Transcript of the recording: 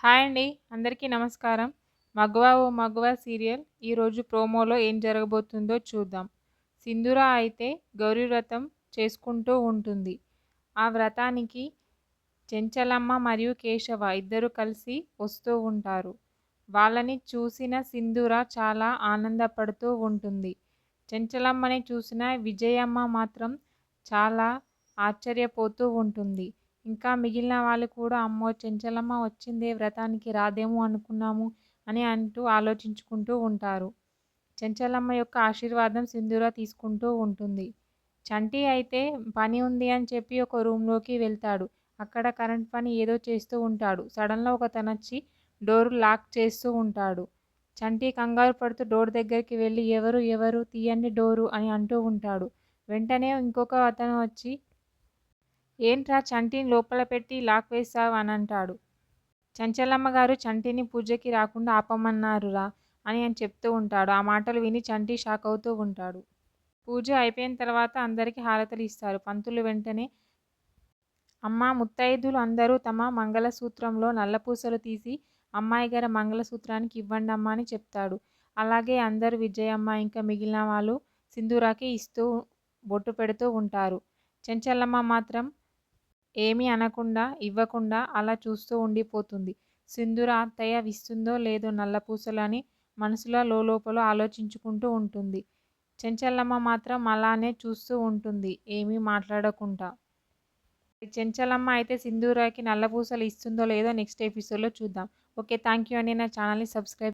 Hi అండి. అందరికీ నమస్కారం. 'మగువ ఓ మగువ' సీరియల్ ఈరోజు ప్రోమోలో ఏం జరగబోతుందో చూద్దాం. సింధూర అయితే గౌరీ వ్రతం చేసుకుంటూ ఉంటుంది. ఆ వ్రతానికి చెంచలమ్మ మరియు కేశవ ఇద్దరూ కలిసి వస్తూ ఉంటారు. వాళ్ళని చూసిన సింధూర చాలా ఆనందపడుతూ ఉంటుంది. చెంచలమ్మని చూసిన విజయమ్మ మాత్రం చాలా ఆశ్చర్యపోతూ ఉంటుంది. ఇంకా మిగిలిన వాళ్ళు కూడా అమ్మో చెంచలమ్మ వచ్చిందే వ్రతానికి రాదేమో అనుకున్నాము అని అంటూ ఆలోచించుకుంటూ ఉంటారు. చెంచలమ్మ యొక్క ఆశీర్వాదం సింధూర తీసుకుంటూ ఉంటుంది. చంటి అయితే పని ఉంది అని చెప్పి ఒక రూమ్లోకి వెళ్తాడు. అక్కడ కరెంట్ పని ఏదో చేస్తూ ఉంటాడు. సడన్గా ఒకతనొచ్చి డోర్ లాక్ చేస్తూ ఉంటాడు. చంటి కంగారు పడుతూ డోర్ దగ్గరికి వెళ్ళి ఎవరు ఎవరు తీయండి డోరు అని అంటూ ఉంటాడు. వెంటనే ఇంకొక అతను వచ్చి ఏంట్రా చంటిని లోపల పెట్టి లాక్ వేశావు అని అంటాడు. చెంచలమ్మ గారు చంటిని పూజకి రాకుండా ఆపమన్నారురా అని చెప్తూ ఉంటాడు. ఆ మాటలు విని చంటి షాక్ అవుతూ ఉంటాడు. పూజ అయిపోయిన తర్వాత అందరికీ హారతలు ఇస్తారు. పంతులు వెంటనే అమ్మా ముత్తైదులు అందరూ తమ మంగళసూత్రంలో నల్లపూసలు తీసి అమ్మాయి గారి మంగళసూత్రానికి ఇవ్వండమ్మా అని చెప్తాడు. అలాగే అందరూ విజయమ్మ ఇంకా మిగిలిన వాళ్ళు సింధూరాకి ఇస్తూ బొట్టు పెడుతూ ఉంటారు. చెంచలమ్మ మాత్రం ఏమీ అనకుండా ఇవ్వకుండా అలా చూస్తూ ఉండిపోతుంది. సింధూర అత్తయ్య ఇస్తుందో లేదో నల్లపూసలు అని మనసులో లోలోపల ఆలోచించుకుంటూ ఉంటుంది. చెంచలమ్మ మాత్రం అలానే చూస్తూ ఉంటుంది ఏమీ మాట్లాడకుండా. చెంచలమ్మ అయితే సింధూరకి నల్లపూసలు ఇస్తుందో లేదో నెక్స్ట్ ఎపిసోడ్లో చూద్దాం. ఓకే, థ్యాంక్ యూ అండి. నా ఛానల్ని సబ్స్క్రైబ్